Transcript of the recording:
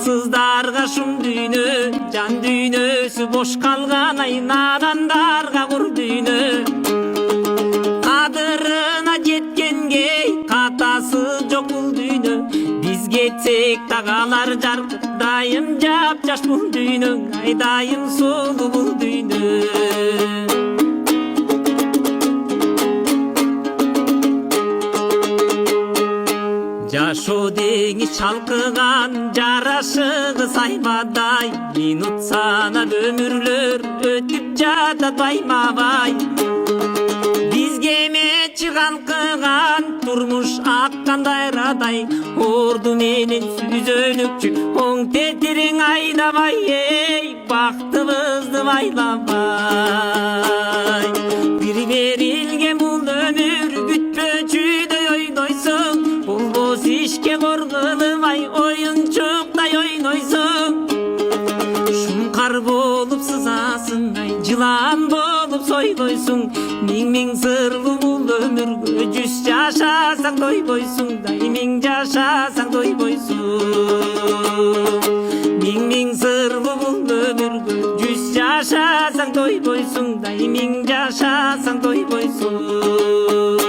акылсыздарга шум дүйнө, жан дүйнөсү бош калган ай, надандарга кур дүйнө. Кадырына жеткенге катасы жок бул дүйнө, биз кетсек дагы алар жаркы, дайым жап-жаш бул дүйнө, айдайым сулуу бул дүйнө. Жашоо деңиз чалкыган, жарашыгы сайбадай, минут санап өмүрлөр өтүп жатат байма-бай. Бизге эметчи калкыган, турмуш аккандай радай, орду менен сүзөнүкчү оң тетириң айдабай, эй, бактыбызды байлабай. Бир берилген бул өмүр бүтпөчүдөй ойнойсуң, болбос ишке кор кылыбай, оюнчуктай ойнойсуң. Шумкар болуп сызасың, ай, жылан болуп сойлойсуң. Миң сырлуу бул өмүргө жүз жашасаң тойбойсуң, дай миң жашасаң тойбойсуң. Миң сырлуу бул өмүргө жүз жашасаң тойбойсуң, дай миң жашасаң тойбойсуң.